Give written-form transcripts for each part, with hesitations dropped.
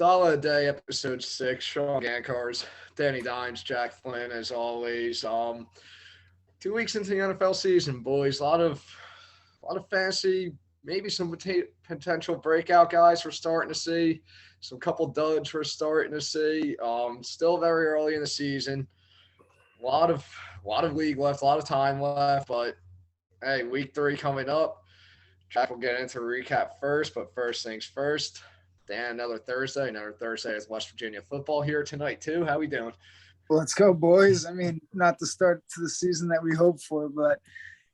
Dolla-A-Day, episode 6. Sean Gankars, Danny Dimes, Jack Flynn, as always. 2 weeks into the NFL season, boys. A lot of fantasy, maybe some potential breakout guys we're starting to see. Some couple duds we're starting to see. Still very early in the season. A lot of league left, a lot of time left, but hey, week 3 coming up. Jack will get into a recap first, but first things first. Dan, another Thursday with West Virginia football here tonight too. How we doing? Let's go, boys. I mean, not the start to the season that we hoped for, but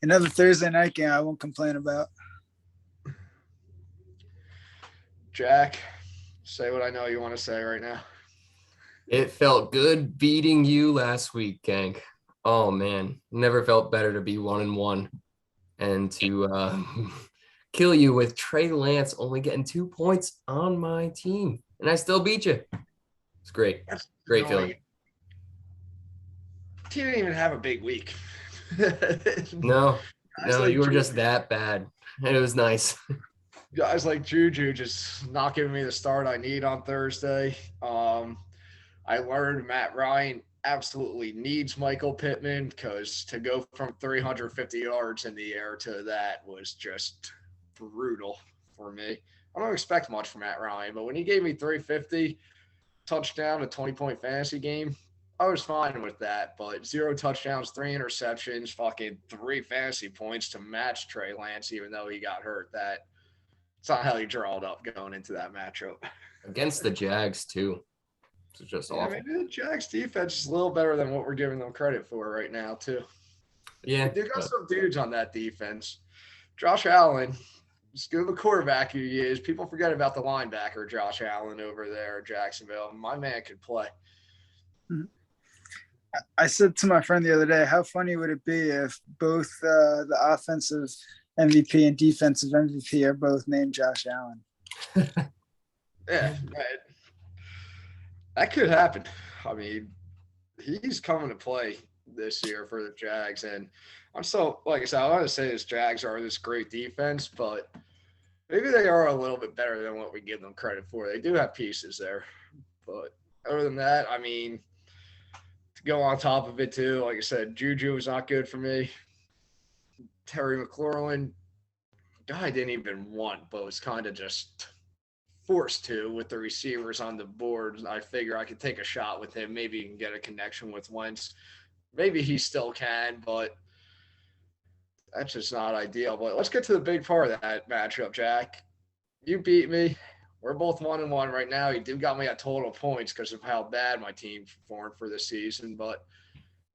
another Thursday night game I won't complain about. Jack, say what I know you want to say right now. It felt good beating you last week, Gank. Oh man, never felt better to be 1-1 and to kill you with Trey Lance only getting 2 points on my team, and I still beat you. It's great, great feeling. He didn't even have a big week. No, like you were Juju. just that bad. It was nice. Guys like Juju just not giving me the start I need on Thursday. I learned Matt Ryan absolutely needs Michael Pittman because to go from 350 yards in the air to that was just brutal for me. I don't expect much from Matt Ryan, but when he gave me 350 touchdown, a 20-point fantasy game, I was fine with that. But 0 touchdowns, 3 interceptions, fucking 3 fantasy points to match Trey Lance, even though he got hurt. It's not how you draw it up going into that matchup. Against the Jags too. It's just awful. Maybe the Jags defense is a little better than what we're giving them credit for right now, too. Yeah. They got some dudes on that defense. Josh Allen, as good of a quarterback he is, people forget about the linebacker, Josh Allen, over there at Jacksonville. My man could play. I said to my friend the other day, how funny would it be if both the offensive MVP and defensive MVP are both named Josh Allen? Yeah, right. That could happen. I mean, he's coming to play this year for the Jags. And I'm so, like I said, I want to say this Jags are this great defense, but maybe they are a little bit better than what we give them credit for. They do have pieces there. But other than that, I mean, to go on top of it too, like I said, Juju was not good for me. Terry McLaurin, guy didn't even want, but was kind of just forced to with the receivers on the board. I figure I could take a shot with him. Maybe he can get a connection with Wentz. Maybe he still can, but that's just not ideal. But let's get to the big part of that matchup, Jack. You beat me. We're both 1-1 right now. You do got me at total points because of how bad my team performed for this season, but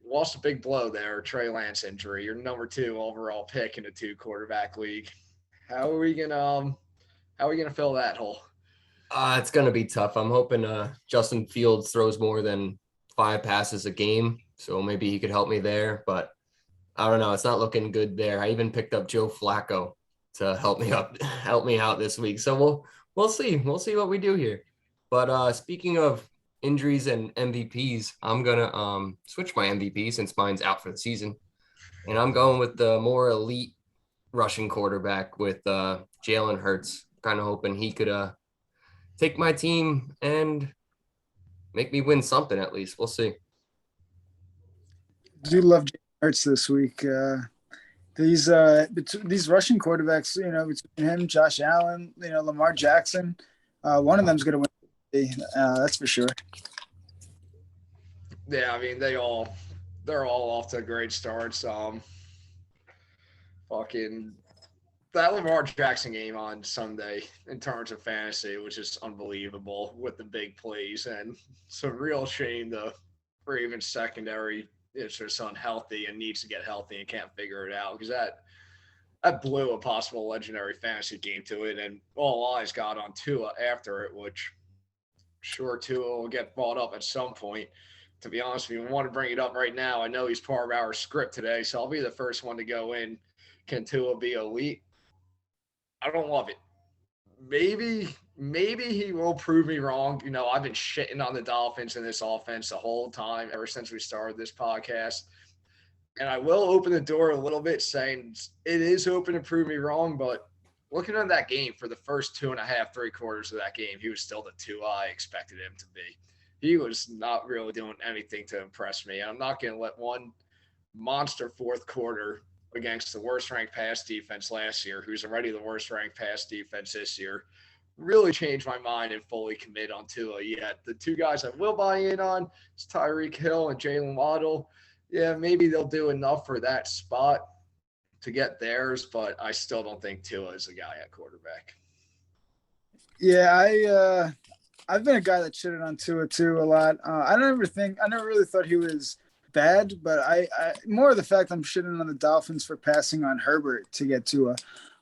you lost a big blow there, Trey Lance injury. You're number 2 overall pick in a 2-quarterback league. How are we gonna fill that hole? It's going to be tough. I'm hoping Justin Fields throws more than 5 passes a game, so maybe he could help me there. But I don't know. It's not looking good there. I even picked up Joe Flacco to help me out this week. So we'll see. We'll see what we do here. But speaking of injuries and MVPs, I'm gonna switch my MVP since mine's out for the season, and I'm going with the more elite rushing quarterback with Jalen Hurts. Kind of hoping he could take my team and make me win something at least. We'll see. I do love Jalen Hurts this week. These rushing quarterbacks, between him, Josh Allen, Lamar Jackson, one of them's going to win. That's for sure. Yeah, I mean they're all off to great starts. Fucking that Lamar Jackson game on Sunday in terms of fantasy was just unbelievable with the big plays, and it's a real shame the Ravens secondary is just unhealthy and needs to get healthy and can't figure it out because that blew a possible legendary fantasy game to it, and all eyes got on Tua after it, which sure Tua will get brought up at some point. To be honest with you, I want to bring it up right now. I know he's part of our script today, so I'll be the first one to go in. Can Tua be elite? I don't love it. Maybe he will prove me wrong. I've been shitting on the Dolphins in this offense the whole time ever since we started this podcast. And I will open the door a little bit saying it is open to prove me wrong, but looking at that game for the first 2.5, 3 quarters of that game, he was still the two I expected him to be. He was not really doing anything to impress me. And I'm not going to let one monster fourth quarter against the worst ranked pass defense last year, who's already the worst ranked pass defense this year, really change my mind and fully commit on Tua yet. The two guys I will buy in on is Tyreek Hill and Jalen Waddle. Yeah, maybe they'll do enough for that spot to get theirs, but I still don't think Tua is the guy at quarterback. Yeah, I've been a guy that shitted on Tua too a lot. I never really thought he was bad, but I more of the fact I'm shitting on the Dolphins for passing on Herbert to get Tua.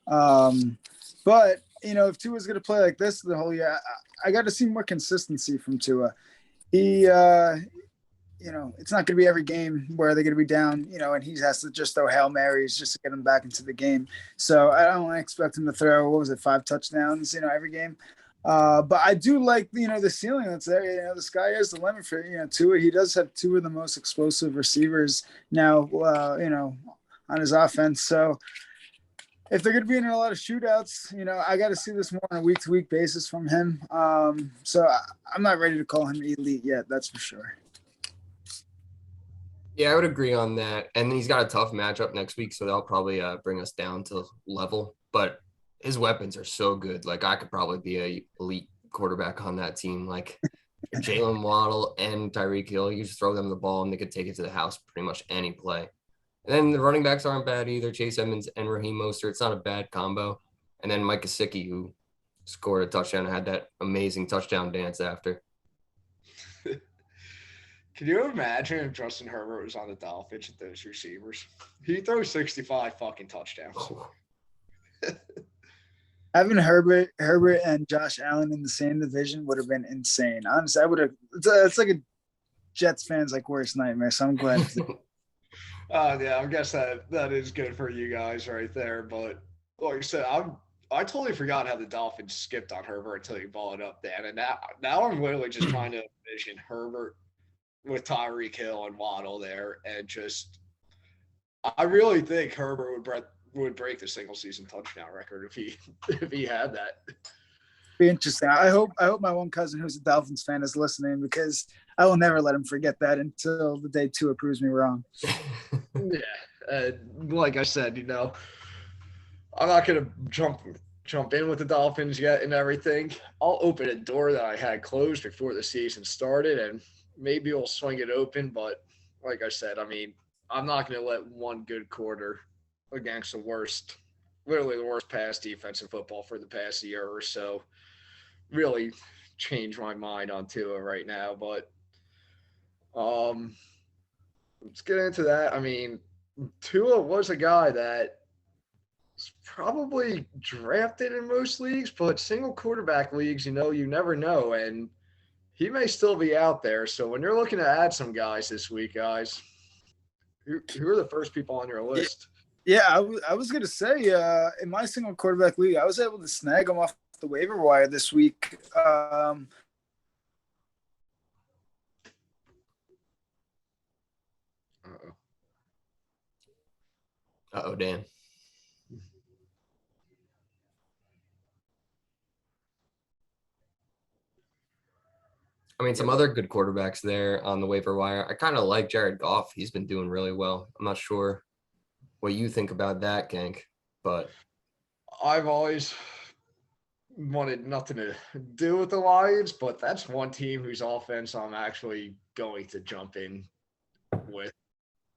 But if Tua's going to play like this the whole year, I got to see more consistency from Tua. He, it's not going to be every game where they're going to be down, and he has to just throw Hail Marys just to get him back into the game. So I don't expect him to throw, 5 touchdowns, every game. But I do like, the ceiling that's there. The sky is the limit for, Tua. He does have 2 of the most explosive receivers now, on his offense. So if they're going to be in a lot of shootouts, I got to see this more on a week-to-week basis from him. So I'm not ready to call him elite yet. That's for sure. Yeah, I would agree on that. And he's got a tough matchup next week, so they'll probably bring us down to level. But his weapons are so good. Like, I could probably be a elite quarterback on that team. Like, Jalen Waddle and Tyreek Hill, you just throw them the ball and they could take it to the house pretty much any play. And then the running backs aren't bad either. Chase Edmonds and Raheem Mostert. It's not a bad combo. And then Mike Gesicki, who scored a touchdown and had that amazing touchdown dance after. Can you imagine if Justin Herbert was on the Dolphins with those receivers? He throws 65 fucking touchdowns. Having Herbert and Josh Allen in the same division would have been insane. Honestly, I would have. It's like a Jets fan's worst nightmare. So I'm glad. Yeah, I guess that is good for you guys right there. But like I said, I totally forgot how the Dolphins skipped on Herbert until you ball it up, Dan. And now I'm literally just trying to envision Herbert with Tyreek Hill and Waddle there, and just I really think Herbert would break the single season touchdown record if he had that. Be interesting. I hope my one cousin who's a Dolphins fan is listening, because I will never let him forget that until the day Tua proves me wrong. Yeah, like I said, I'm not gonna jump in with the Dolphins yet and everything. I'll open a door that I had closed before the season started, and maybe we'll swing it open. But like I said, I mean, I'm not gonna let one good quarter against literally the worst pass defense in football for the past year or so really change my mind on Tua right now. But let's get into that. I mean, Tua was a guy that was probably drafted in most leagues, but single quarterback leagues, you never know. And he may still be out there. So when you're looking to add some guys this week, guys, who are the first people on your list? Yeah, I was going to say, in my single quarterback league, I was able to snag him off the waiver wire this week. Uh-oh, Dan. I mean, some other good quarterbacks there on the waiver wire. I kind of like Jared Goff. He's been doing really well. I'm not sure what you think about that, Gank, but I've always wanted nothing to do with the Lions, but that's one team whose offense I'm actually going to jump in with.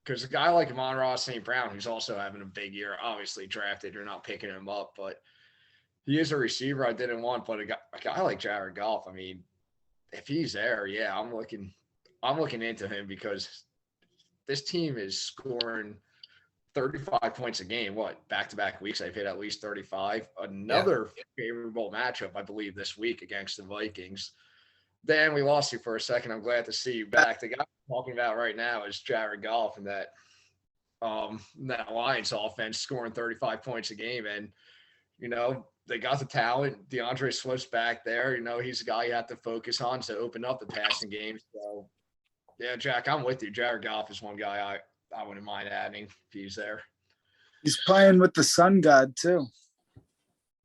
Because a guy like Amon-Ra St. Brown, who's also having a big year, obviously drafted, you're not picking him up, but he is a receiver I didn't want. But a guy like Jared Goff, I mean, if he's there, yeah, I'm looking into him, because this team is scoring 35 points a game. What, back-to-back weeks I've hit at least 35. Another favorable matchup, I believe, this week against the Vikings. Dan, we lost you for a second. I'm glad to see you back. The guy I'm talking about right now is Jared Goff, and that Lions offense scoring 35 points a game. And, they got the talent. DeAndre Swift's back there. He's a guy you have to focus on to open up the passing game. So, yeah, Jack, I'm with you. Jared Goff is one guy I wouldn't mind adding if he's there. He's playing with the sun god, too.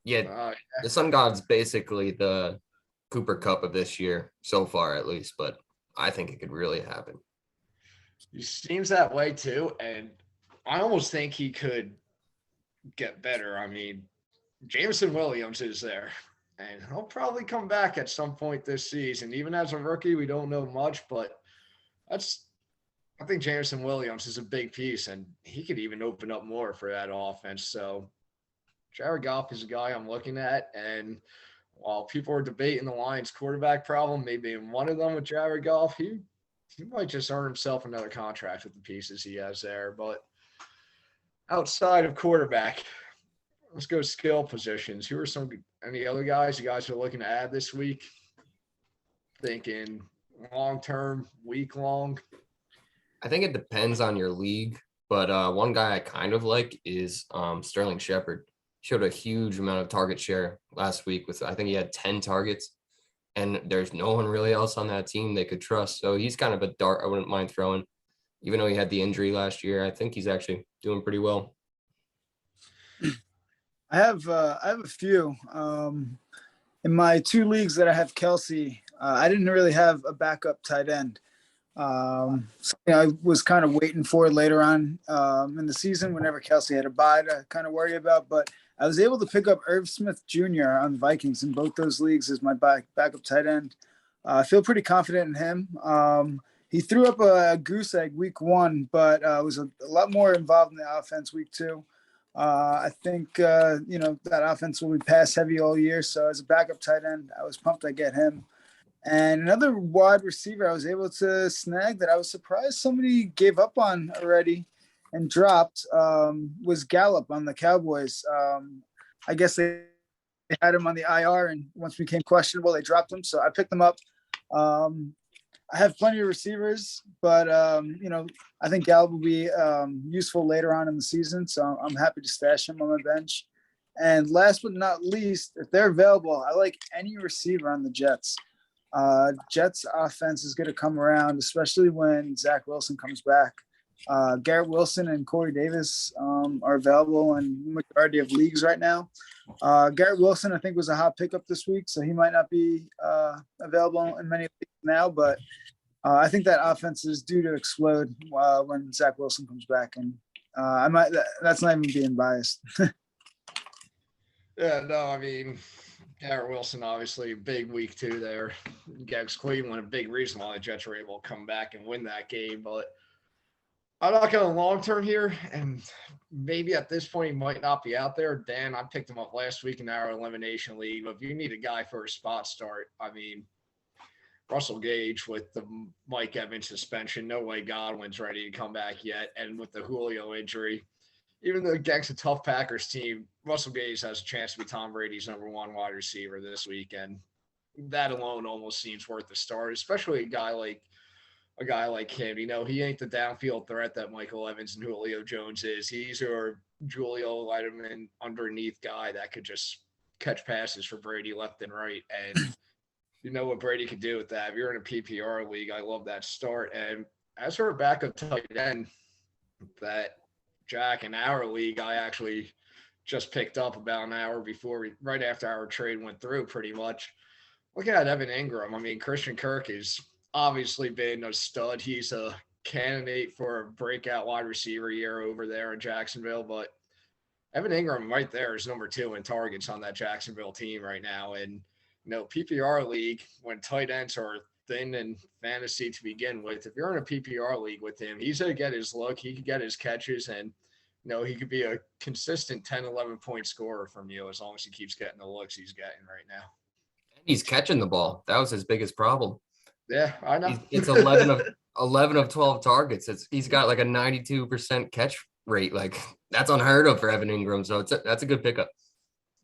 Yeah, the Sun God's basically the Cooper Cup of this year so far, at least. But I think it could really happen. He seems that way too, and I almost think he could get better. I mean, Jameson Williams is there, and he'll probably come back at some point this season. Even as a rookie, we don't know much, but that's I think Jameson Williams is a big piece, and he could even open up more for that offense. So Jared Goff is a guy I'm looking at, and while people are debating the Lions' quarterback problem, maybe in one of them with Jared Goff, he might just earn himself another contract with the pieces he has there. But outside of quarterback, let's go skill positions. Who are any other guys you guys are looking to add this week? Thinking long term, week long. I think it depends on your league, but one guy I kind of like is Sterling Shepard. Showed a huge amount of target share last week I think he had 10 targets, and there's no one really else on that team they could trust. So he's kind of a dart I wouldn't mind throwing, even though he had the injury last year. I think he's actually doing pretty well. I have a few. In my 2 leagues that I have Kelsey, I didn't really have a backup tight end. Something I was kind of waiting for later on in the season whenever Kelsey had a bye to kind of worry about. But I was able to pick up Irv Smith Jr. on the Vikings in both those leagues as my backup tight end. I feel pretty confident in him. He threw up a goose egg week 1, but was a lot more involved in the offense week 2. I think, that offense will be pass heavy all year. So as a backup tight end, I was pumped I get him. And another wide receiver I was able to snag that I was surprised somebody gave up on already and dropped was Gallup on the Cowboys. I guess they had him on the IR, and once it became questionable, they dropped him. So I picked him up. I have plenty of receivers, but, I think Gallup will be useful later on in the season. So I'm happy to stash him on my bench. And last but not least, if they're available, I like any receiver on the Jets. Jets offense is going to come around, especially when Zach Wilson comes back. Garrett Wilson and Corey Davis are available in the majority of leagues right now. Garrett Wilson, I think, was a hot pickup this week, so he might not be available in many leagues now, but I think that offense is due to explode when Zach Wilson comes back, and that's not even being biased. Yeah, no, I mean, Garrett Wilson, obviously, big week 2 there. Against Cleveland, a big reason why the Jets were able to come back and win that game. But I'm not going long term here, and maybe at this point he might not be out there. Dan, I picked him up last week in our elimination league. But if you need a guy for a spot start, I mean, Russell Gage with the Mike Evans suspension, no way Godwin's ready to come back yet. And with the Julio injury, even though against a tough Packers team, Russell Gage has a chance to be Tom Brady's number 1 wide receiver this week, and that alone almost seems worth the start, especially a guy like him. He ain't the downfield threat that Michael Evans and Julio Jones is. He's your Julio Letterman underneath guy that could just catch passes for Brady left and right, and you know what Brady could do with that. If you're in a PPR league, I love that start. And as for a backup tight end, that Jack in our league, I actually just picked up about an hour right after our trade went through pretty much. Looking at Evan Ingram, I mean, Christian Kirk has obviously been a stud. He's a candidate for a breakout wide receiver year over there in Jacksonville, but Evan Ingram right there is number 2 in targets on that Jacksonville team right now. And, PPR league, when tight ends are thin in fantasy to begin with, if you're in a PPR league with him, he's going to get his look, he could get his catches, and he could be a consistent 10, 11 point scorer from you as long as he keeps getting the looks he's getting right now. He's catching the ball. That was his biggest problem. Yeah, I know. It's 11 of 12 targets. He's got like a 92% catch rate. Like, that's unheard of for Evan Ingram. So that's a good pickup.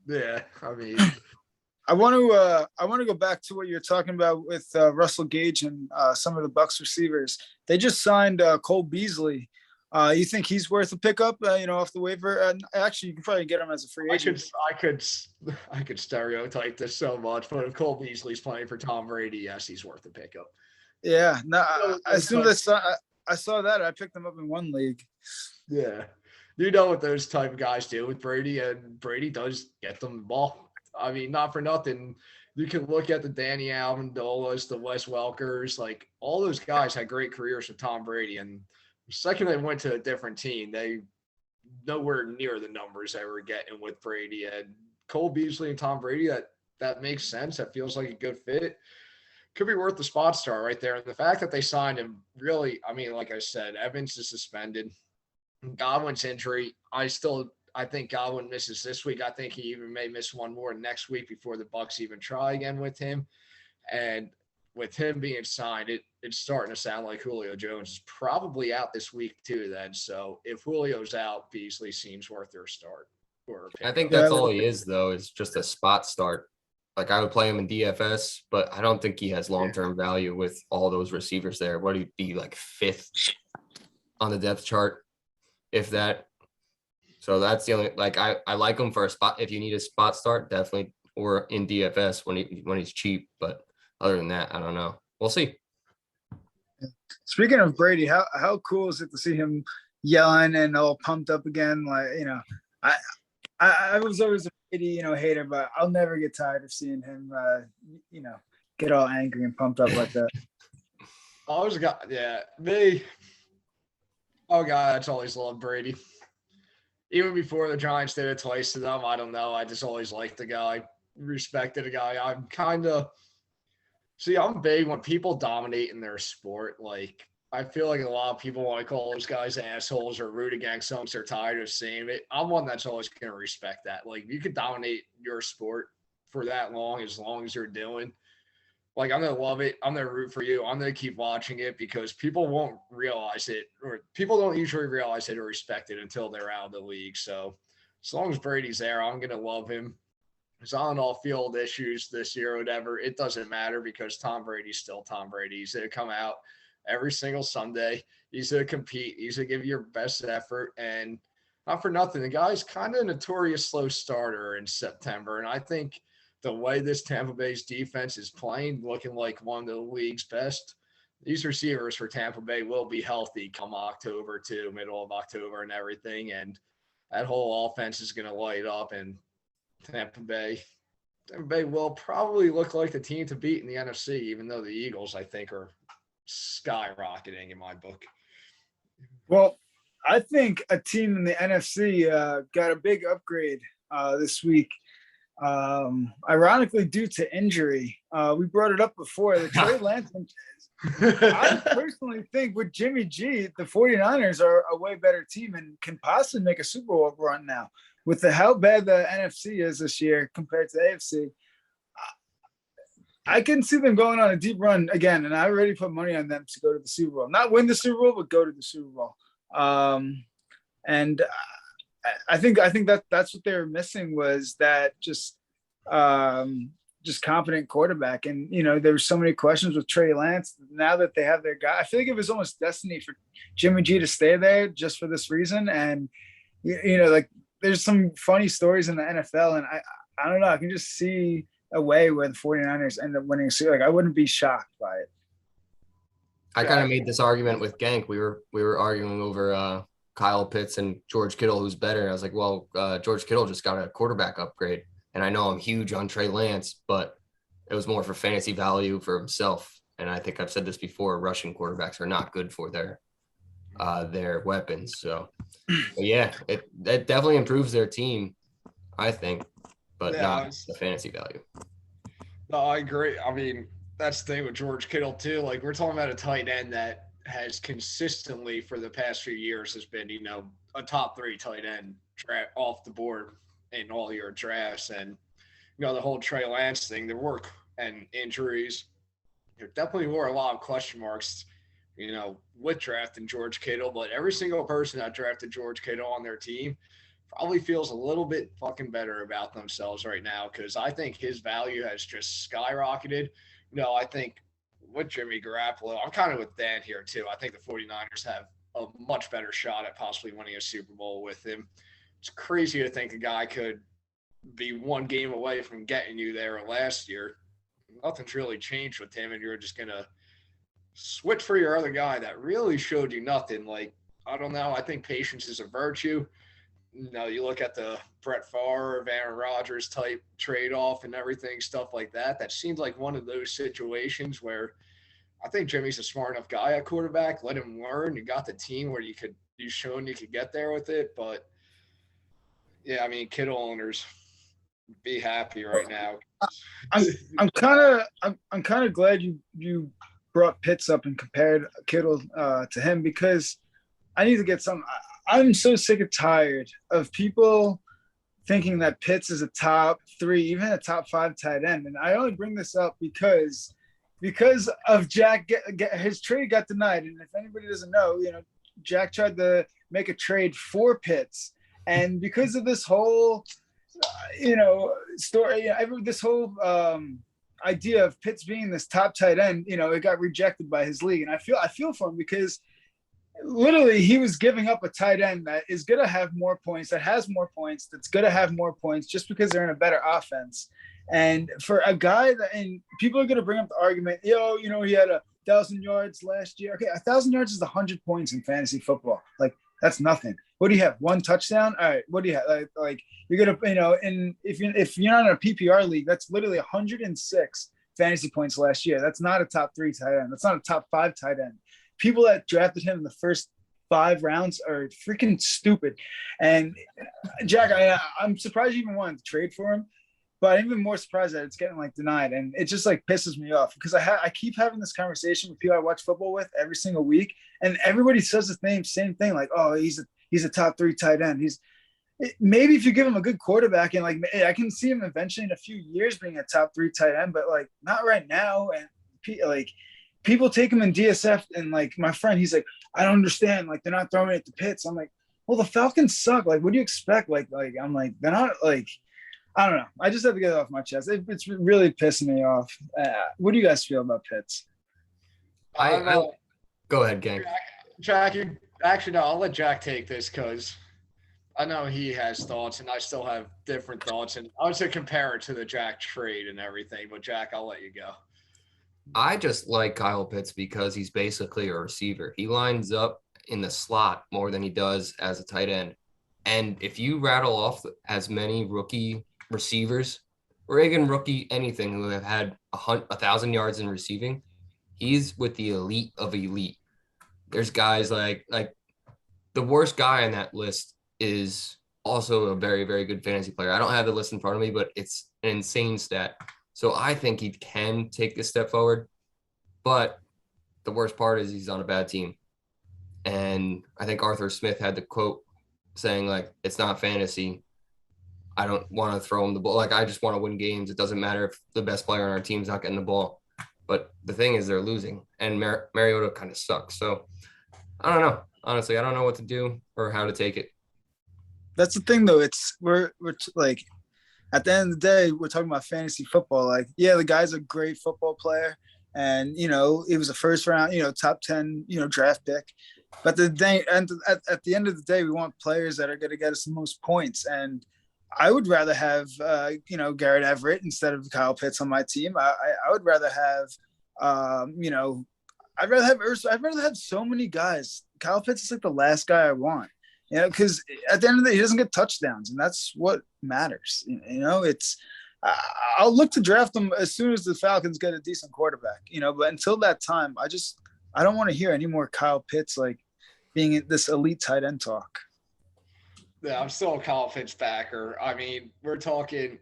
Yeah, I mean, I want to go back to what you're talking about with Russell Gage and some of the Bucs receivers. They just signed Cole Beasley. You think he's worth a pickup, off the waiver? And actually, you can probably get him as a free agent. I could stereotype this so much, but if Cole Beasley's playing for Tom Brady, yes, he's worth a pickup. Yeah, no. As soon as I saw that, I picked him up in one league. Yeah, you know what those type of guys do with Brady, and Brady does get them the ball. I mean, not for nothing. You can look at the Danny Amendolas, the Wes Welkers, like all those guys had great careers with Tom Brady. And the second they went to a different team, they nowhere near the numbers they were getting with Brady. And Cole Beasley and Tom Brady, that makes sense. That feels like a good fit. Could be worth the spot start right there. And the fact that they signed him really, I mean, like I said, Evans is suspended. Godwin's injury, I think Godwin misses this week. I think he even may miss one more next week before the Bucks even try again with him. And with him being signed, it's starting to sound like Julio Jones is probably out this week too. Then, so if Julio's out, Beasley seems worth their start. I think that's all he is, though, is just a spot start. Like I would play him in DFS, but I don't think he has long-term value with all those receivers there. What would he be, like 5th on the depth chart, if that? So that's the only, like, I like him for a spot. If you need a spot start, definitely, or in DFS when he's cheap. But other than that, I don't know. We'll see. Speaking of Brady, how cool is it to see him yelling and all pumped up again? Like, I was always a Brady, hater, but I'll never get tired of seeing him, get all angry and pumped up like that. That's always loved Brady. Even before the Giants did it twice to them, I don't know. I just always liked the guy, respected the guy. I'm big when people dominate in their sport. Like, I feel like a lot of people want to call those guys assholes or root against them because they're tired of seeing it. I'm one that's always going to respect that. Like, you could dominate your sport for that long as you're doing. Like, I'm going to love it. I'm going to root for you. I'm going to keep watching it because people won't realize it, or people don't usually realize it or respect it until they're out of the league. So as long as Brady's there, I'm going to love him. His on-off field issues this year or whatever, it doesn't matter because Tom Brady's still Tom Brady. He's going to come out every single Sunday. He's going to compete. He's going to give you your best effort. And not for nothing, the guy's kind of a notorious slow starter in September. And I think the way this Tampa Bay's defense is playing, looking like one of the league's best, these receivers for Tampa Bay will be healthy come October too, middle of October and everything. And that whole offense is going to light up. And Tampa Bay will probably look like the team to beat in the NFC, even though the Eagles, I think, are skyrocketing in my book. Well, I think a team in the NFC got a big upgrade this week. Ironically, due to injury, we brought it up before. The Trey Lance. I personally think with Jimmy G, the 49ers are a way better team and can possibly make a Super Bowl run now. With how bad the NFC is this year compared to the AFC, I can see them going on a deep run again, and I already put money on them to go to the Super Bowl. Not win the Super Bowl, but go to the Super Bowl. And I think that's what they were missing was that just competent quarterback. And there were so many questions with Trey Lance. Now that they have their guy, I feel like it was almost destiny for Jimmy G to stay there just for this reason. And like there's some funny stories in the NFL, and I don't know. I can just see a way where the 49ers end up winning. So, like, I wouldn't be shocked by it. I kind of made this argument with Gank. We were arguing over Kyle Pitts and George Kittle, who's better. And I was like, well, George Kittle just got a quarterback upgrade. And I know I'm huge on Trey Lance, but it was more for fantasy value for himself. And I think I've said this before, rushing quarterbacks are not good for their weapons. So yeah, it definitely improves their team, I think, but not the fantasy value. No, I agree. I mean, that's the thing with George Kittle too. Like, we're talking about a tight end that has consistently for the past few years has been, a top 3 tight end off the board in all your drafts. And, the whole Trey Lance thing, the work and injuries, there definitely were a lot of question marks, with drafting George Kittle. But every single person that drafted George Kittle on their team probably feels a little bit fucking better about themselves right now, because I think his value has just skyrocketed. I think with Jimmy Garoppolo, I'm kind of with Dan here too. I think the 49ers have a much better shot at possibly winning a Super Bowl with him. It's crazy to think a guy could be one game away from getting you there last year. Nothing's really changed with him, and you're just going to switch for your other guy that really showed you nothing. Like, I don't know. I think patience is a virtue. you look at the Brett Favre, Aaron Rodgers type trade off and everything, stuff like that. That seems like one of those situations where I think Jimmy's a smart enough guy at quarterback. Let him learn. You got the team where you've shown you could get there with it. But yeah, I mean, Kittle owners, be happy right now. I'm kind of glad you brought Pitts up and compared Kittle to him, because I need to get some. I'm so sick and tired of people thinking that Pitts is a top 3, even a top 5 tight end. And I only bring this up because of Jack. His trade got denied, and if anybody doesn't know, Jack tried to make a trade for Pitts, and because of this whole story, this whole idea of Pitts being this top tight end, it got rejected by his league. And I feel for him, because literally he was giving up a tight end that is going to have more points, that has more points, that's going to have more points just because they're in a better offense. And for a guy and people are going to bring up the argument, he had 1,000 yards last year. Okay, 1,000 yards is 100 points in fantasy football. Like, that's nothing. What do you have? 1 touchdown? All right. What do you have? Like you're gonna, and if you're not in a PPR league, that's literally 106 fantasy points last year. That's not a top 3 tight end. That's not a top 5 tight end. People that drafted him in the first 5 rounds are freaking stupid. And Jack, I'm surprised you even wanted to trade for him, but I'm even more surprised that it's getting denied. And it just pisses me off, because I keep having this conversation with people I watch football with every single week, and everybody says the same thing. Like, oh, he's a top 3 tight end. Maybe if you give him a good quarterback, and I can see him eventually in a few years being a top 3 tight end, but not right now. And people take him in DSF, and my friend, he's like, I don't understand. They're not throwing it to Pitts. I'm like, well, the Falcons suck. What do you expect? I'm like, they're not I don't know. I just have to get it off my chest. It's really pissing me off. What do you guys feel about Pitts? I go ahead, gang. Jack, actually, no, I'll let Jack take this, because I know he has thoughts, and I still have different thoughts. And I was to compare it to the Jack trade and everything. But Jack, I'll let you go. I just like Kyle Pitts because he's basically a receiver. He lines up in the slot more than he does as a tight end. And if you rattle off as many rookie receivers, or even rookie anything, who have had 1,000 yards in receiving, he's with the elite of elite. There's guys like the worst guy on that list is also a very, very good fantasy player. I don't have the list in front of me, but it's an insane stat. So I think he can take a step forward, but the worst part is he's on a bad team. And I think Arthur Smith had the quote saying, it's not fantasy. I don't want to throw him the ball. I just want to win games. It doesn't matter if the best player on our team's not getting the ball. But the thing is, they're losing, and Mariota kind of sucks. So I don't know. Honestly, I don't know what to do or how to take it. That's the thing, though. We're at the end of the day, we're talking about fantasy football. The guy's a great football player, and he was a first round, top 10, draft pick. But at the end of the day, we want players that are going to get us the most points. And I would rather have Garrett Everett instead of Kyle Pitts on my team. I would rather have I'd rather have so many guys. Kyle Pitts is the last guy I want. Because at the end of the day, he doesn't get touchdowns, and that's what matters. I'll look to draft him as soon as the Falcons get a decent quarterback. But until that time, I don't want to hear any more Kyle Pitts being this elite tight end talk. Yeah, I'm still a Kyle Pitts backer. I mean, we're talking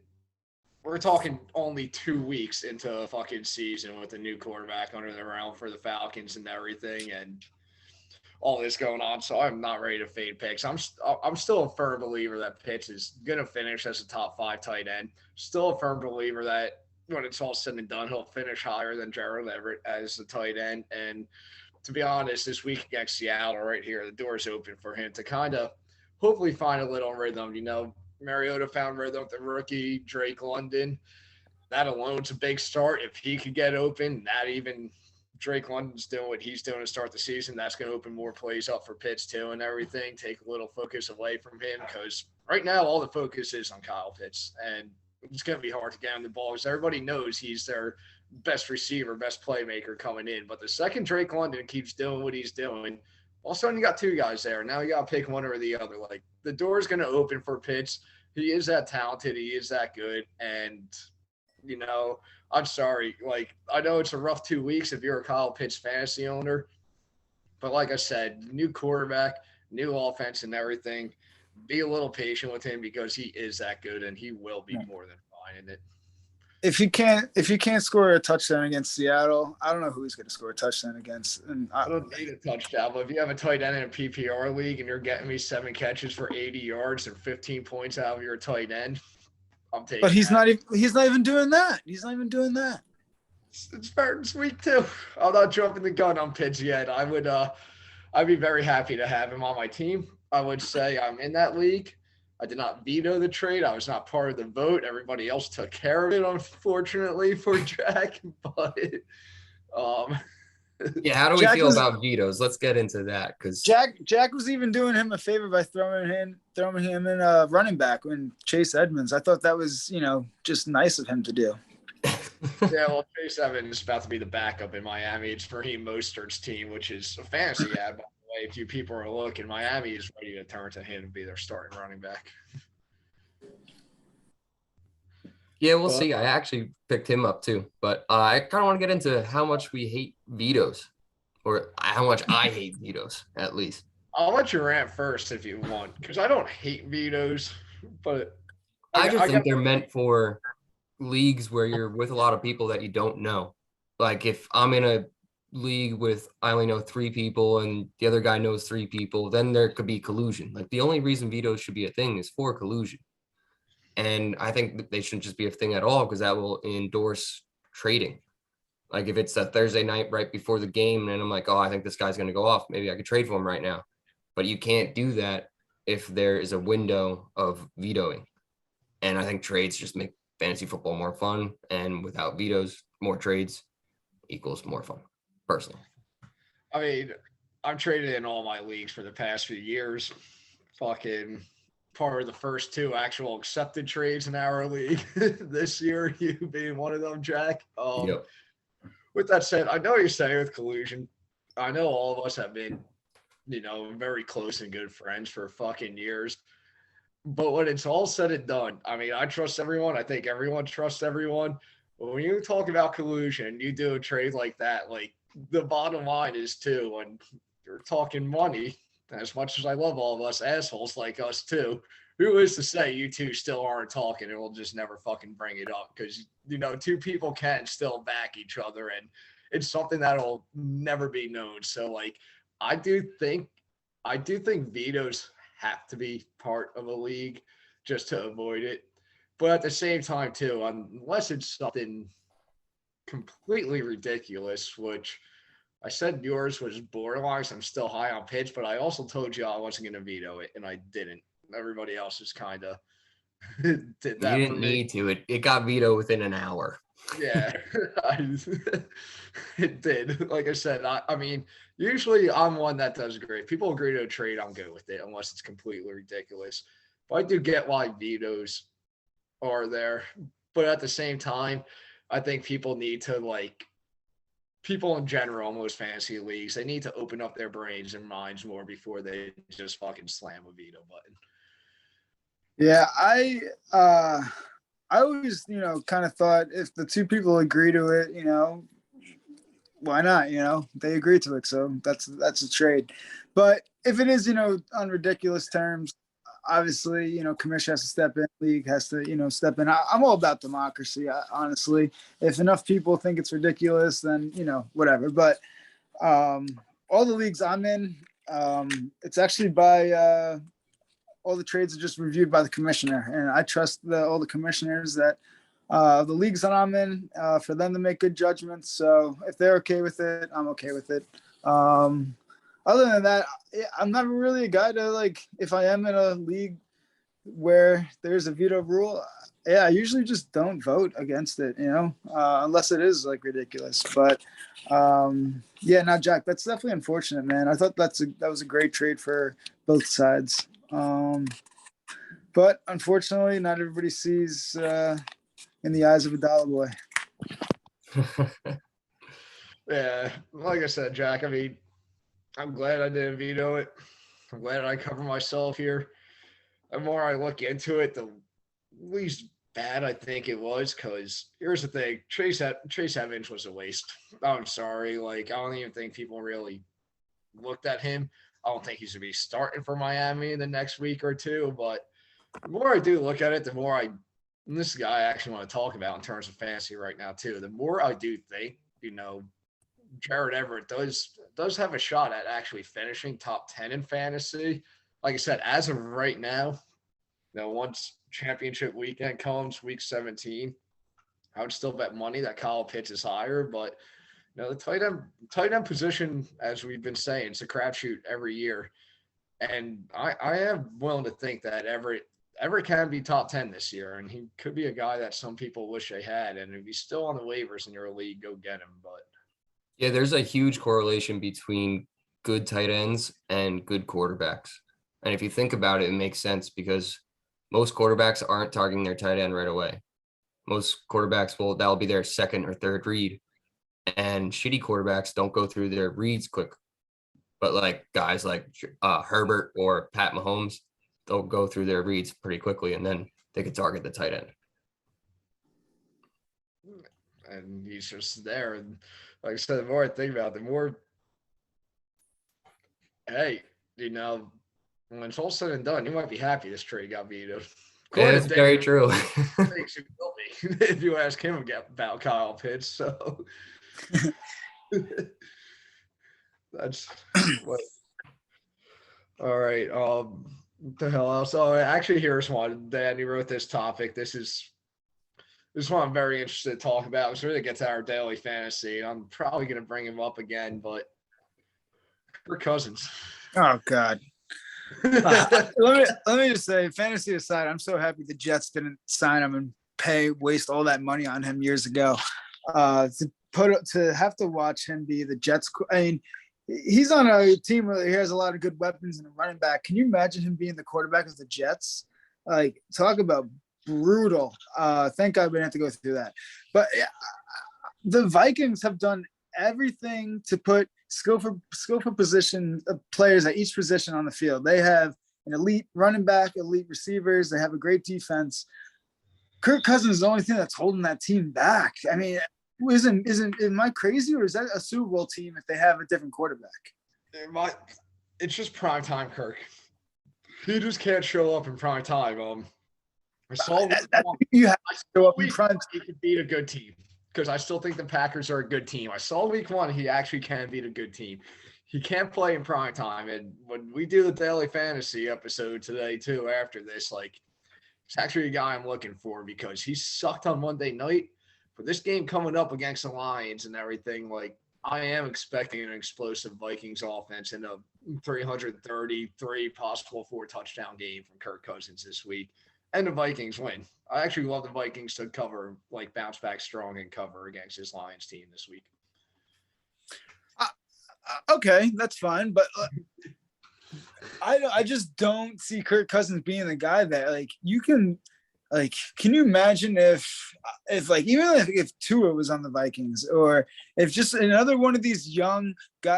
only 2 weeks into a fucking season with a new quarterback under the realm for the Falcons and everything, and all this going on. So I'm not ready to fade picks. I'm still a firm believer that Pitts is gonna finish as a top 5 tight end. Still a firm believer that when it's all said and done, he'll finish higher than Gerald Everett as a tight end. And to be honest, this week against Seattle, right here, the door's open for him to kind of hopefully find a little rhythm. Mariota found rhythm with the rookie Drake London. That alone's a big start. If he could get open, not even Drake London's doing what he's doing to start the season, that's going to open more plays up for Pitts too and everything, take a little focus away from him, because right now all the focus is on Kyle Pitts, and it's going to be hard to get him the ball because everybody knows he's their best receiver, best playmaker coming in. But the second Drake London keeps doing what he's doing, All of a sudden you got two guys there. Now you got to pick one or the other. Like the door is going to open for Pitts. He is that talented. He is that good. And, I'm sorry. Like, I know it's a rough 2 weeks if you're a Kyle Pitts fantasy owner. But like I said, new quarterback, new offense and everything. Be a little patient with him because he is that good and he will be more than fine in it. If you can't score a touchdown against Seattle, I don't know who he's going to score a touchdown against. And I don't need a touchdown, but if you have a tight end in a PPR league and you're getting me 7 catches for 80 yards and 15 points out of your tight end, I'm taking. But he's that. not even doing that. He's not even doing that. It's Burton's week too. I'm not jumping the gun on Pitts yet. I'd be very happy to have him on my team. I would say I'm in that league. I did not veto the trade. I was not part of the vote. Everybody else took care of it, unfortunately, for Jack. But yeah, how do we feel about vetoes? Let's get into that because Jack was even doing him a favor by throwing him in a running back when Chase Edmonds. I thought that was just nice of him to do. Yeah, well, Chase Evans is about to be the backup in Miami. It's Raheem Mostert's team, which is a fantasy ad, by the way. If you people are looking, Miami is ready to turn to him and be their starting running back. Yeah, we'll see. I actually picked him up too, but I kind of want to get into how much we hate vetoes, or how much I hate vetoes, at least. I'll let you rant first if you want, because I don't hate vetoes, but I think they're meant for leagues where you're with a lot of people that you don't know. Like if I'm in a league with I only know 3 people and the other guy knows 3 people, then there could be collusion. Like the only reason vetoes should be a thing is for collusion. And I think that they shouldn't just be a thing at all because that will endorse trading. Like if it's a Thursday night right before the game and I'm like, oh, I think this guy's going to go off. Maybe I could trade for him right now. But you can't do that if there is a window of vetoing. And I think trades just make fantasy football more fun. And without vetoes, more trades equals more fun, personally. I mean, I've traded in all my leagues for the past few years. Fucking part of the first 2 actual accepted trades in our league this year, you being one of them, Jack. Yep. With that said, I know what you're saying with collusion. I know all of us have been, very close and good friends for fucking years. But when it's all said and done, I mean, I trust everyone. I think everyone trusts everyone. But when you talk about collusion, you do a trade like that, like the bottom line is too, when you're talking money, as much as I love all of us assholes like us too, who is to say you two still aren't talking and we'll just never fucking bring it up? Because, 2 people can still back each other and it's something that'll never be known. So, like, I do think vetoes have to be part of a league just to avoid it. But at the same time, too, unless it's something completely ridiculous, which I said yours was borderline, so I'm still high on Pitch, but I also told you I wasn't going to veto it, and I didn't. Everybody else is kind of did that. You didn't need to. It got vetoed within an hour. Yeah, it did. Like I said, I mean, usually I'm one that does great. People agree to a trade, I'm good with it, unless it's completely ridiculous. But I do get why vetoes are there. But at the same time, I think people need to, people in general, most fantasy leagues, they need to open up their brains and minds more before they just fucking slam a veto button. Yeah, I always, kind of thought if the 2 people agree to it, why not? They agree to it, so that's a trade. But if it is, on ridiculous terms, obviously, commissioner has to step in, league has to, step in. I'm all about democracy, honestly. If enough people think it's ridiculous, then, whatever. But all the leagues I'm in, it's actually by all the trades are just reviewed by the commissioner. And I trust all the commissioners that the leagues that I'm in, for them to make good judgments. So if they're okay with it, I'm okay with it. Other than that, I'm not really a guy to, if I am in a league where there's a veto rule, I usually just don't vote against it, unless it is ridiculous. But now, Jack, that's definitely unfortunate, man. I thought that was a great trade for both sides. But unfortunately, not everybody sees in the eyes of a dollar boy. Yeah, like I said, Jack, I mean, I'm glad I didn't veto it. I'm glad I cover myself here. The more I look into it, the least bad I think it was. Because here's the thing: Chase Evans was a waste. I'm sorry. Like I don't even think people really looked at him. I don't think he's gonna be starting for Miami in the next week or two. But the more I do look at it, the more I and this guy I actually want to talk about in terms of fantasy right now too. The more I do think, Jared Everett does have a shot at actually finishing top 10 in fantasy. Like I said, as of right now, once championship weekend comes, week 17, I would still bet money that Kyle Pitts is higher. But the tight end position, as we've been saying, it's a crapshoot every year. And I am willing to think that Everett can be top 10 this year, and he could be a guy that some people wish they had. And if he's still on the waivers in your league, go get him. But Yeah, there's a huge correlation between good tight ends and good quarterbacks. And if you think about it, it makes sense because most quarterbacks aren't targeting their tight end right away. Most quarterbacks that'll be their second or third read. And shitty quarterbacks don't go through their reads quick. But like guys like Herbert or Pat Mahomes, they'll go through their reads pretty quickly and then they can target the tight end. And he's just there. And like I said, the more I think about it, the more, hey, when it's all said and done, you might be happy this trade got vetoed. It's very true. Thinks he will be if you ask him about Kyle Pitts. So that's what. All right. What the hell else? Oh, actually, here's one. Danny wrote this topic. This is one I'm very interested to talk about. It's really gets to our daily fantasy. I'm probably going to bring him up again, but Kirk Cousins. Oh God. Let me just say, fantasy aside, I'm so happy the Jets didn't sign him and waste all that money on him years ago. To have to watch him be the Jets. I mean, he's on a team where he has a lot of good weapons and a running back. Can you imagine him being the quarterback of the Jets? Like, talk about brutal. Thank God we didn't have to go through that. But the Vikings have done everything to put skillful position players at each position on the field. They have an elite running back, elite receivers. They have a great defense. Kirk Cousins is the only thing that's holding that team back. I mean, am I crazy, or is that a Super Bowl team if they have a different quarterback? It's just prime time, Kirk. He just can't show up in prime time. I saw you have to show up in prime time. He could beat a good team because I still think the Packers are a good team. I saw week 1 he actually can beat a good team. He can't play in prime time, and when we do the daily fantasy episode today too, after this, like, it's actually a guy I'm looking for because he sucked on Monday night. For this game coming up against the Lions and everything, like, I am expecting an explosive Vikings offense in a 333 possible 4-touchdown game from Kirk Cousins this week. And the Vikings win. I actually love the Vikings to cover, like, bounce back strong and cover against this Lions team this week. Okay, that's fine. But I just don't see Kirk Cousins being the guy that, like, you can – like, can you imagine if even if Tua was on the Vikings, or if just another one of these young,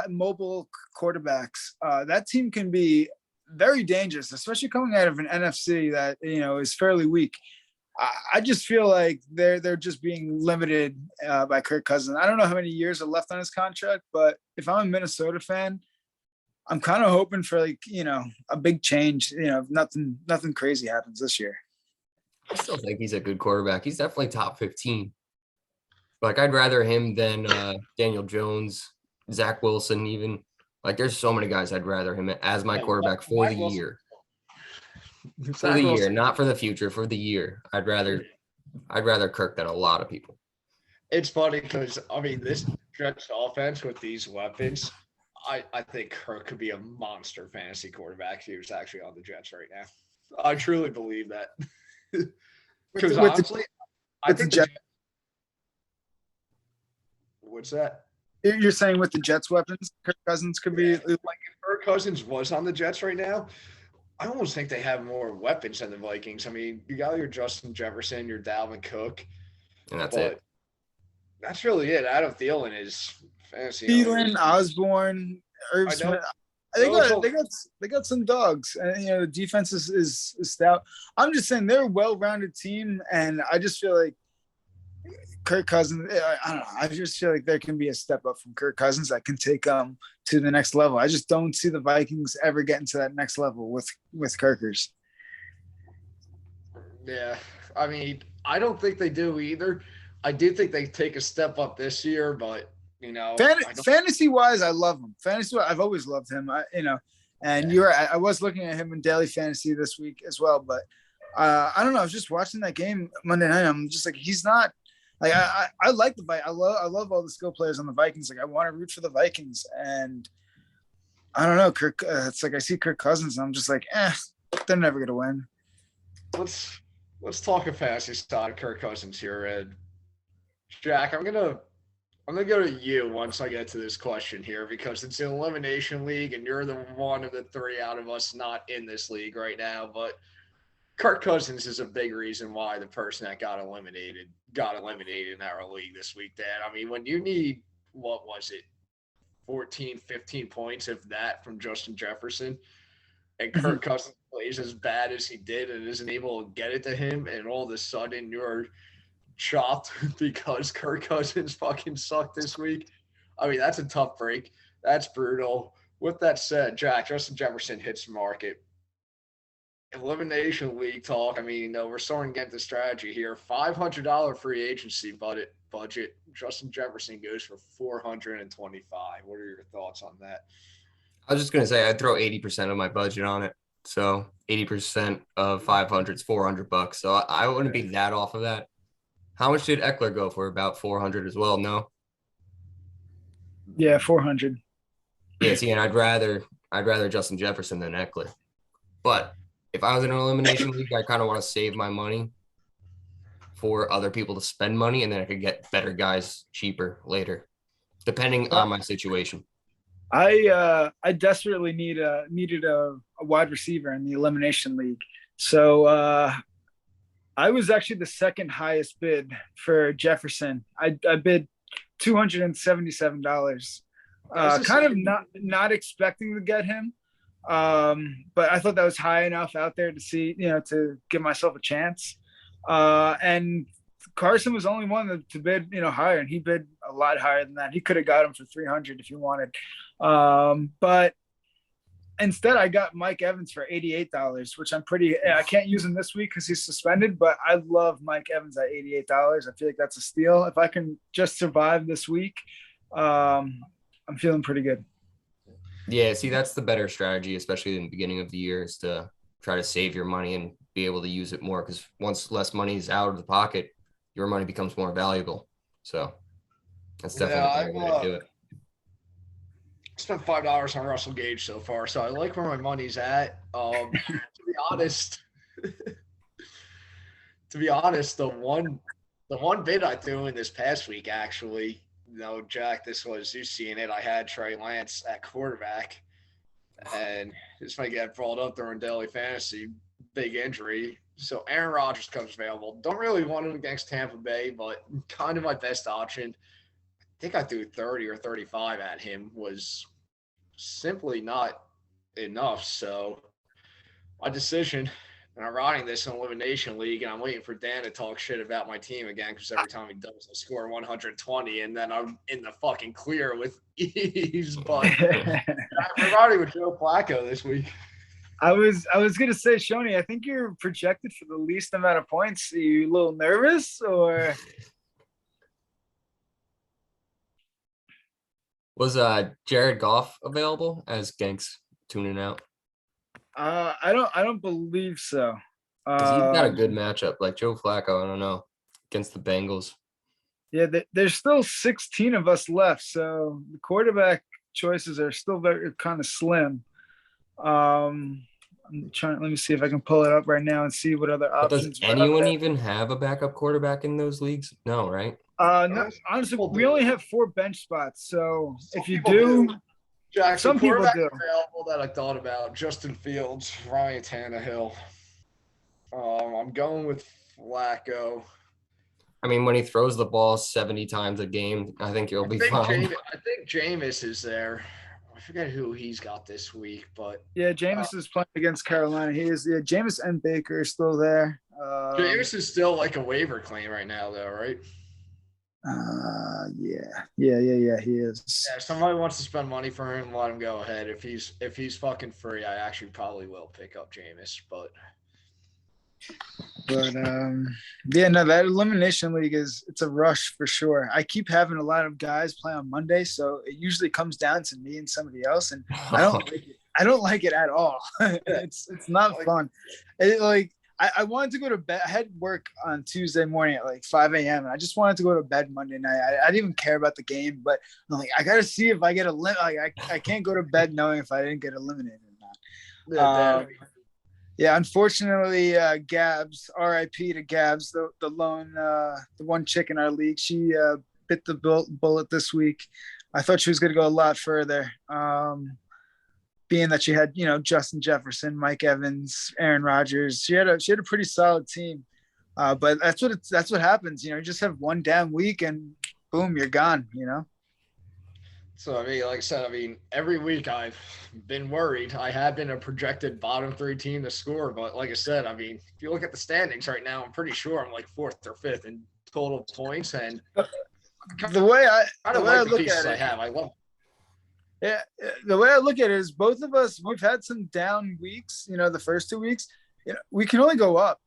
mobile quarterbacks, that team can be very dangerous, especially coming out of an NFC that is fairly weak. I just feel like they're just being limited by Kirk Cousins. I don't know how many years are left on his contract, but if I'm a Minnesota fan, I'm kind of hoping for a big change. Nothing crazy happens this year. I still think he's a good quarterback. He's definitely top 15. Like, I'd rather him than Daniel Jones, Zach Wilson, even. Like, there's so many guys I'd rather him as my quarterback for the year. For the year, not for the future, for the year. I'd rather Kirk than a lot of people. It's funny because, I mean, this Jets offense with these weapons, I think Kirk could be a monster fantasy quarterback if he was actually on the Jets right now. I truly believe that. Because honestly, I think the Jets. What's that? You're saying with the Jets weapons, Kirk Cousins could be like, if Kirk Cousins was on the Jets right now, I almost think they have more weapons than the Vikings. I mean, you got your Justin Jefferson, your Dalvin Cook, and that's it. That's really it. Adam Thielen is fantasy. Thielen, Osborne. Irv I know. Smith. They got some dogs, and the defense is stout. I'm just saying they're a well-rounded team, and I just feel like Kirk Cousins. I don't know. I just feel like there can be a step up from Kirk Cousins that can take to the next level. I just don't see the Vikings ever getting to that next level with Kirkers. Yeah, I mean, I don't think they do either. I do think they take a step up this year, but Fantasy wise, I love him. Fantasy, I've always loved him. And I was looking at him in daily fantasy this week as well. But I don't know. I was just watching that game Monday night. I'm just like, he's not like I like the Vikings. I love all the skill players on the Vikings. Like I want to root for the Vikings, and I don't know. Kirk. It's like I see Kirk Cousins, and I'm just like, they're never gonna win. Let's talk a fantasy side of Kirk Cousins here, Ed. Jack, I'm gonna go to you once I get to this question here because it's an elimination league and you're the one of the three out of us not in this league right now. But Kirk Cousins is a big reason why the person that got eliminated in our league this week, Dad. I mean, when you need, what was it, 14, 15 points, if that, from Justin Jefferson, and Kirk Cousins plays as bad as he did and isn't able to get it to him, and all of a sudden you're chopped because Kirk Cousins fucking sucked this week. I mean, that's a tough break. That's brutal. With that said, Jack, Justin Jefferson hits the market. Elimination league talk. I mean, we're starting to get the strategy here. $500 free agency budget. Justin Jefferson goes for $425. What are your thoughts on that? I was just gonna say I'd throw 80% of my budget on it. So 80% of 500 is $400. So I wouldn't be that off of that. How much did Eckler go for? About 400 as well. No. Yeah, 400. Yeah, see, and I'd rather Justin Jefferson than Eckler. But if I was in an elimination league, I kind of want to save my money for other people to spend money, and then I could get better guys cheaper later, depending on my situation. I desperately needed a wide receiver in the elimination league. So I was actually the second highest bid for Jefferson. I bid $277. Kind of not expecting to get him. But I thought that was high enough out there to see, to give myself a chance. And Carson was only one to bid, higher, and he bid a lot higher than that. He could have got him for 300 if he wanted. But instead I got Mike Evans for $88, which I can't use him this week because he's suspended, but I love Mike Evans at $88. I feel like that's a steal. If I can just survive this week, I'm feeling pretty good. Yeah, see, that's the better strategy, especially in the beginning of the year, is to try to save your money and be able to use it more, because once less money is out of the pocket, your money becomes more valuable. So that's definitely a way to do it. Spent $5 on Russell Gage so far, so I like where my money's at. To be honest, the one bid I threw in this past week, actually, Jack, you've seen it. I had Trey Lance at quarterback, and this might get brought up during daily fantasy. Big injury, so Aaron Rodgers comes available. Don't really want him against Tampa Bay, but kind of my best option. I think I threw 30 or 35 at him, was simply not enough. So my decision, and I'm riding this in elimination league, and I'm waiting for Dan to talk shit about my team again, because every time he does, I score 120, and then I'm in the fucking clear with ease. But I'm riding with Joe Flacco this week. I was gonna say, Shoney, I think you're projected for the least amount of points. Are you a little nervous, or? Was Jared Goff available as Genks tuning out? I don't believe so. Because he's got a good matchup, like Joe Flacco. I don't know, against the Bengals. Yeah, there's still 16 of us left, so the quarterback choices are still very kind of slim. I'm trying. Let me see if I can pull it up right now and see what other options. Does anyone even have a backup quarterback in those leagues? No, right? No, honestly, we only have 4 bench spots. So if you do, Jackson, some people do. Available that I thought about: Justin Fields, Ryan Tannehill. I'm going with Flacco. I mean, when he throws the ball 70 times a game, I think you'll be fine. I think Jameis is there. I forget who he's got this week, but Yeah, Jameis is playing against Carolina. He is. Yeah, Jameis and Baker are still there. James is still like a waiver claim right now, though, right? Yeah. He is. Yeah, if somebody wants to spend money for him, let him go ahead. If he's fucking free, I actually probably will pick up Jameis, but yeah, no, that elimination league it's a rush for sure. I keep having a lot of guys play on Monday, so it usually comes down to me and somebody else, and I don't like it. I don't like it at all. It's not fun. I wanted to go to bed. I had work on Tuesday morning at like 5 a.m. and I just wanted to go to bed Monday night. I didn't even care about the game, but I'm like, I got to see if I get I can't go to bed knowing if I didn't get eliminated or not. Yeah, unfortunately, Gabs, R.I.P. to Gabs, the lone, the one chick in our league. She bit the bullet this week. I thought she was going to go a lot further. Being that she had, Justin Jefferson, Mike Evans, Aaron Rodgers, she had a pretty solid team. But that's what happens. You just have one damn week and boom, you're gone. So, I mean, like I said, every week I've been worried. I have been a projected bottom 3 team to score, but like I said, if you look at the standings right now, I'm pretty sure I'm like 4th or 5th in total points. And the way I look at it, I love. Yeah, the way I look at it is both of us, we've had some down weeks, the first 2 weeks. We can only go up,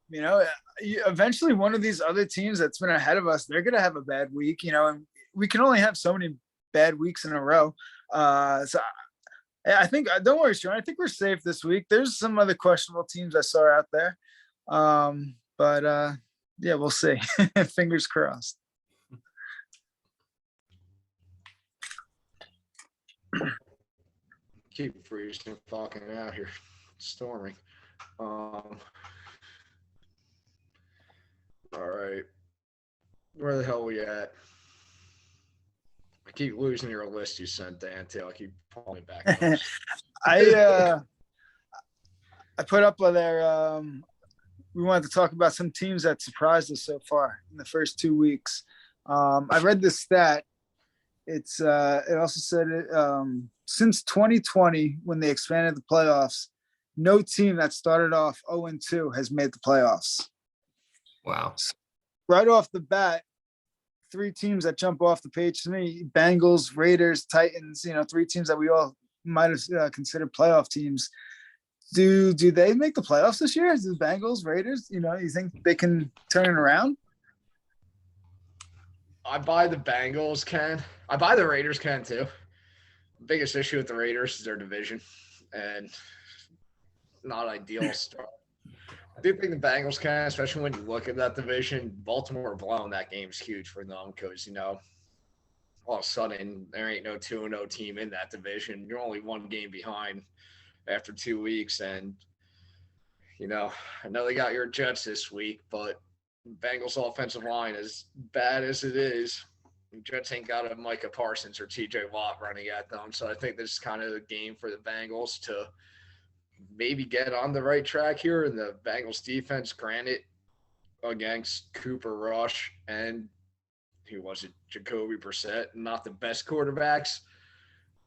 eventually one of these other teams that's been ahead of us, they're going to have a bad week, and we can only have so many bad weeks in a row. So I think, don't worry, Sean, I think we're safe this week. There's some other questionable teams I saw out there. But yeah, we'll see. Fingers crossed. Keep freezing fucking out here. It's storming. All right. Where the hell are we at? I keep losing your list you sent, Dan, too. I keep pulling it back up. I put up there, we wanted to talk about some teams that surprised us so far in the first 2 weeks. I read this stat. It also said since 2020, when they expanded the playoffs, no team that started off 0-2 has made the playoffs. Wow. So right off the bat, 3 teams that jump off the page to me: Bengals, Raiders, Titans, 3 teams that we all might have considered playoff teams. Do they make the playoffs this year? The Bengals, Raiders, you think they can turn it around? I buy the Bengals can. I buy the Raiders can too. The biggest issue with the Raiders is their division and not ideal start. I do think the Bengals can, especially when you look at that division. Baltimore blowing that game's huge for them because, all of a sudden there ain't no 2-0 team in that division. You're only 1 game behind after 2 weeks. And, I know they got your Jets this week, but Bengals offensive line, as bad as it is, Jets ain't got a Micah Parsons or TJ Watt running at them. So I think this is kind of the game for the Bengals to maybe get on the right track here. And the Bengals defense, granted, against Cooper Rush and who was it, Jacoby Brissett, not the best quarterbacks.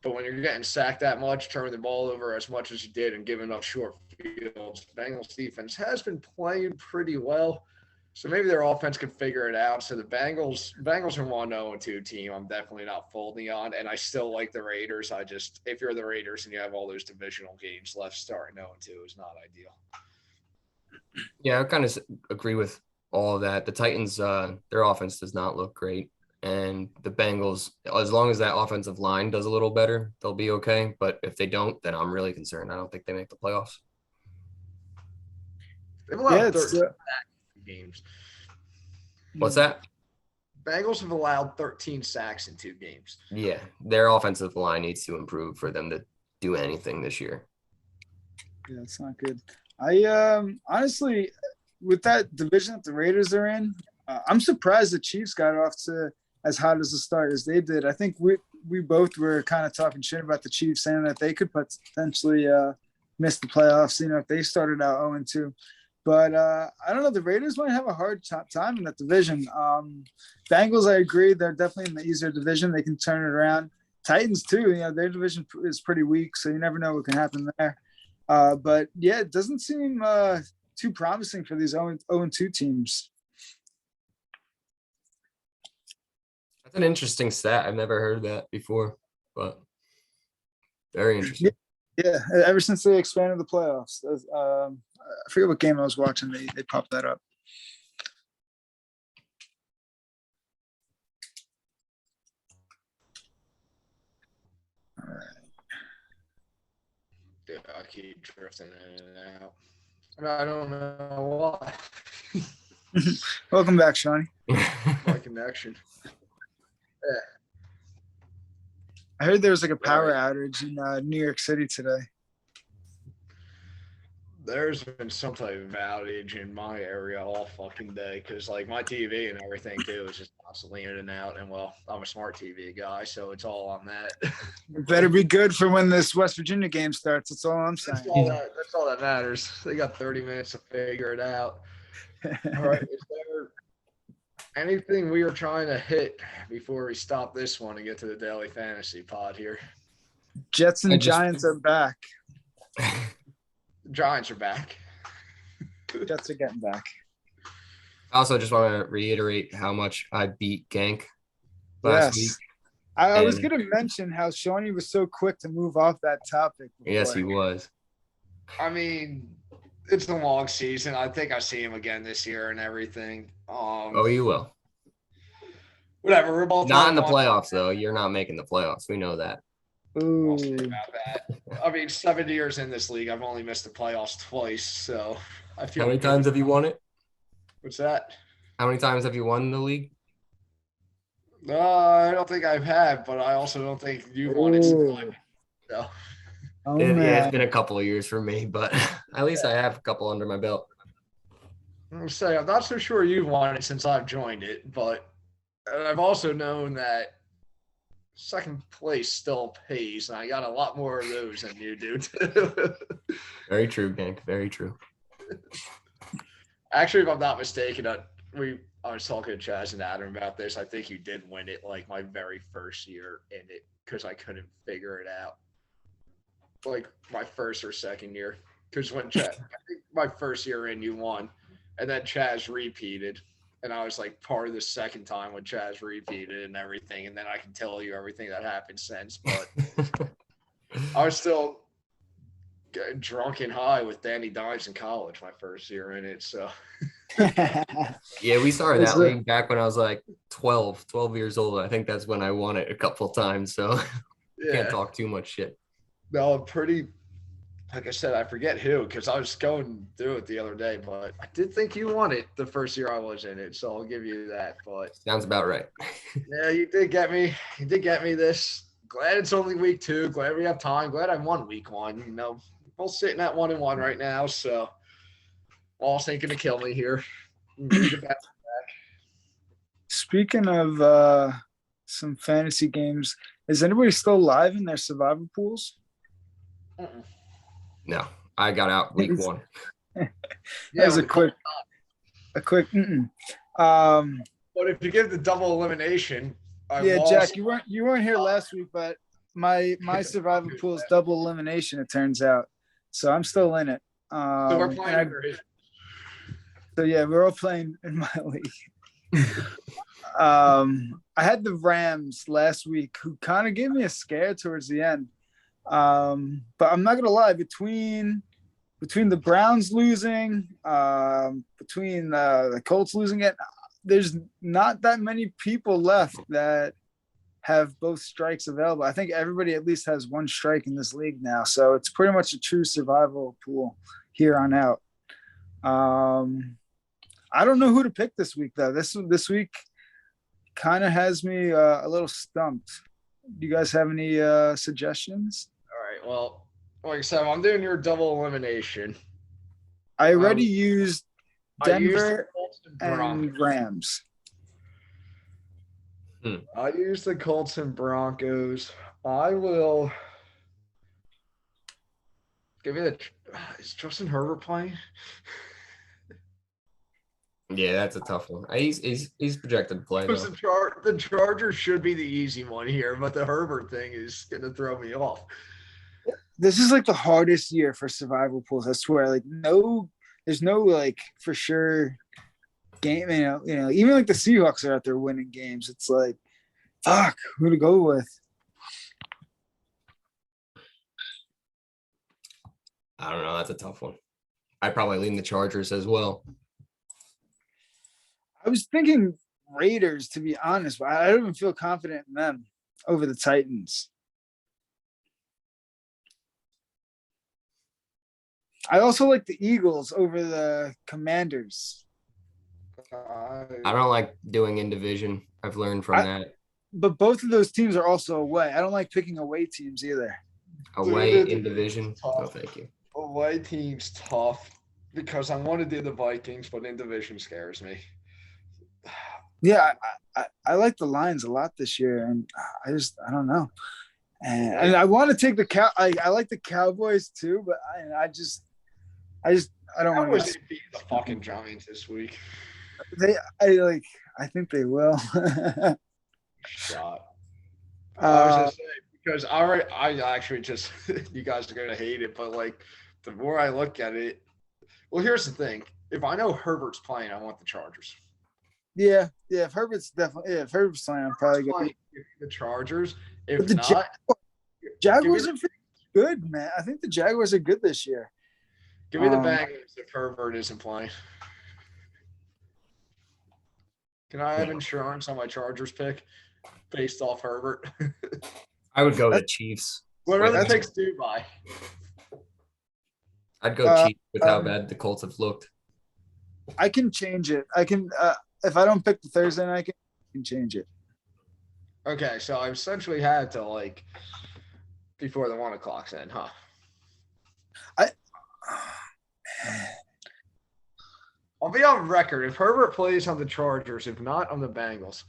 But when you're getting sacked that much, turning the ball over as much as you did and giving up short fields, Bengals defense has been playing pretty well. So maybe their offense could figure it out. So the Bengals are 1-0-2 team. I'm definitely not folding on, and I still like the Raiders. If you're the Raiders and you have all those divisional games left, starting 0-2 is not ideal. Yeah, I kind of agree with all of that. The Titans, their offense does not look great, and the Bengals, as long as that offensive line does a little better, they'll be okay. But if they don't, then I'm really concerned. I don't think they make the playoffs. They've allowed 13 games. What's that? Bengals have allowed 13 sacks in 2 games. Yeah, their offensive line needs to improve for them to do anything this year. Yeah, it's not good. I honestly, with that division that the Raiders are in, I'm surprised the Chiefs got off to as hot as a start as they did. I think we both were kind of talking shit about the Chiefs, saying that they could potentially miss the playoffs, if they started out 0-2. But I don't know. The Raiders might have a hard time in that division. Bengals, I agree. They're definitely in the easier division. They can turn it around. Titans too. Their division is pretty weak, so you never know what can happen there. But yeah, it doesn't seem too promising for these 0-2 teams. That's an interesting stat. I've never heard that before, but very interesting. Yeah, ever since they expanded the playoffs, I forget what game I was watching. They popped that up. All right. Yeah, I keep drifting in and out. I don't know why. Welcome back, Shawnee. My connection. Yeah. I heard there was like a power outage in New York City today. There's been some type of outage in my area all fucking day because, like, my TV and everything, too, is just constantly in and out. And, well, I'm a smart TV guy, so it's all on that. It better be good for when this West Virginia game starts. That's all I'm saying. That's all that matters. They got 30 minutes to figure it out. All right. Is there anything we are trying to hit before we stop this one and get to the daily fantasy pod here? Jets and Giants are back. Giants are back. Jets are getting back. I also just want to reiterate how much I beat Gank last week. I was going to mention how Shawnee was so quick to move off that topic. Before. Yes, he was. I mean, it's the long season. I think I see him again this year and everything. Oh, you will. Whatever. We're both not in the playoffs, though. You're not making the playoffs. We know that. Ooh. I'll say about that. I mean, 7 years in this league, I've only missed the playoffs twice, so I feel. How many times have you won it? What's that? How many times have you won the league? I don't think I've had, but I also don't think you've won it. So. Yeah, it's been a couple of years for me, but at least I have a couple under my belt. I'm say I'm not so sure you've won it since I've joined it, but I've also known that second place still pays, and I got a lot more of those than you do. Very true, Gank. Very true. Actually, if I'm not mistaken, I was talking to Chaz and Adam about this. I think you did win it like my very first year in it because I couldn't figure it out. Like my first or second year. Because when Chaz, I think my first year in, you won. And then Chaz repeated. And I was like part of the second time when Chaz repeated and everything. And then I can tell you everything that happened since. But I was still drunk and high with Danny Dimes in college my first year in it. So yeah, we started that league back when I was like 12 years old. I think that's when I won it a couple of times. So can't talk too much shit. No, pretty. Like I said, I forget who because I was going through it the other day, but I did think you won it the first year I was in it, so I'll give you that. But sounds about right. Yeah, you did get me. You did get me this. Glad it's only week 2. Glad we have time. Glad I won week 1. Both sitting at 1-1 right now, so All's ain't gonna kill me here. Speaking of some fantasy games, is anybody still live in their survivor pools? No, I got out week 1. That was a quick. But if you give the double elimination, Jack, you weren't here last week, but my survivor pool is double elimination. It turns out, so I'm still in it. So we're playing. So yeah, we're all playing in my league. I had the Rams last week, who kind of gave me a scare towards the end. But I'm not gonna lie, between the Browns losing, between the Colts losing it, there's not that many people left that have both strikes available. I think everybody at least has one strike in this league now, so it's pretty much a true survival pool here on out. I don't know who to pick this week though. This week kind of has me a little stumped. Do you guys have any suggestions? All right. Well, like I said, I'm doing your double elimination. I already used Denver and Rams. I used the Colts and Broncos. I will give me is Justin Herbert playing? Yeah, that's a tough one. He's projected to play Because though. the Chargers should be the easy one here, but the Herbert thing is going to throw me off. This is like the hardest year for survival pools. I swear. Like there's no like for sure game. Even like the Seahawks are out there winning games. It's like, fuck, who to go with? I don't know. That's a tough one. I'd probably lean the Chargers as well. I was thinking Raiders, to be honest, but I don't even feel confident in them over the Titans. I also like the Eagles over the Commanders. I don't like doing in division. I've learned from that. But both of those teams are also away. I don't like picking away teams either. Away in division? No, thank you. Away team's tough because I want to do the Vikings, but in division scares me. Yeah, I like the Lions a lot this year, and I don't know. And I want to take I like the Cowboys too, but I don't want to beat the fucking Giants this week. I think they will. Shot. I was gonna say because I actually just you guys are gonna hate it, but like the more I look at it, well, here's the thing: if I know Herbert's playing, I want the Chargers. Yeah. If Herbert's playing, I'm probably going the Chargers. If the not, Jaguars are pretty good, man. I think the Jaguars are good this year. Give me the Bengals if Herbert isn't playing. Can I have insurance on my Chargers pick based off Herbert? I would go the Chiefs. What other picks do you buy? I'd go Chiefs with how bad the Colts have looked. I can change it. I can if I don't pick the Thursday night, I can change it. Okay, so I essentially had to like before the 1 o'clock's in, huh? I'll be on record. If Herbert plays on the Chargers, if not on the Bengals,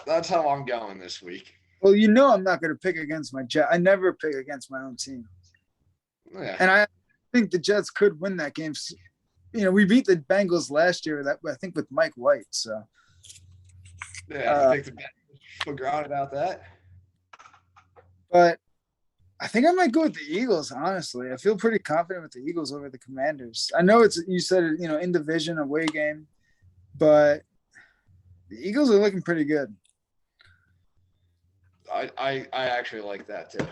that's how I'm going this week. Well, I'm not going to pick against my Jets. I never pick against my own team. Yeah. And I think the Jets could win that game. We beat the Bengals last year. I think with Mike White. So. Yeah, I think the Bengals forgot about that. But I think I might go with the Eagles, honestly. I feel pretty confident with the Eagles over the Commanders. I know you said it, in division, away game, but the Eagles are looking pretty good. I actually like that too.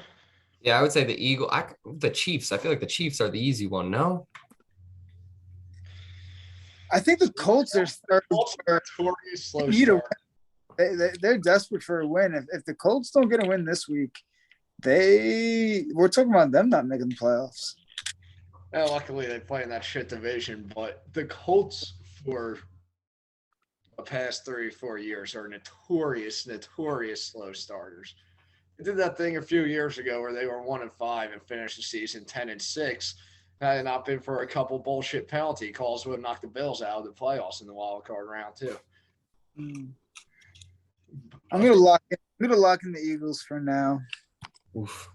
Yeah, I would say the Chiefs. I feel like the Chiefs are the easy one, no? I think the Colts are notorious slow start. They're desperate for a win. If the Colts don't get a win this week, we're talking about them not making the playoffs. Well, luckily they play in that shit division, but the Colts for the past 3 or 4 years are notorious slow starters. They did that thing a few years ago where they were 1-5 and finished the season 10-6. Had it not been for a couple bullshit penalty calls, would have knocked the Bills out of the playoffs in the wild card round too. I'm gonna lock in the Eagles for now. Oof.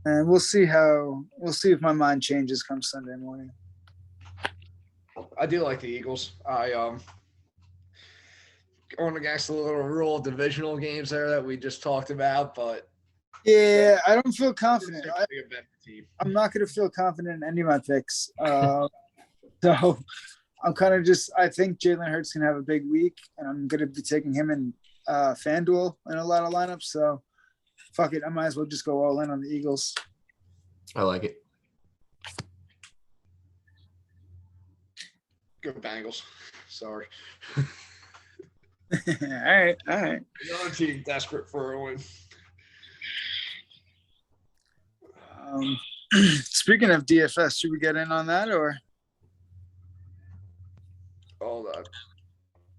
And we'll see if my mind changes come Sunday morning. I do like the Eagles. I going against the little rule of divisional games there that we just talked about, but yeah, I don't feel confident. I'm not going to feel confident in any of my picks. So I'm kind of I think Jalen Hurts can have a big week, and I'm going to be taking him in FanDuel in a lot of lineups. So fuck it, I might as well just go all in on the Eagles. I like it. Go Bengals. Sorry. All right. Another team desperate for a win. Speaking of DFS, should we get in on that or? Hold on.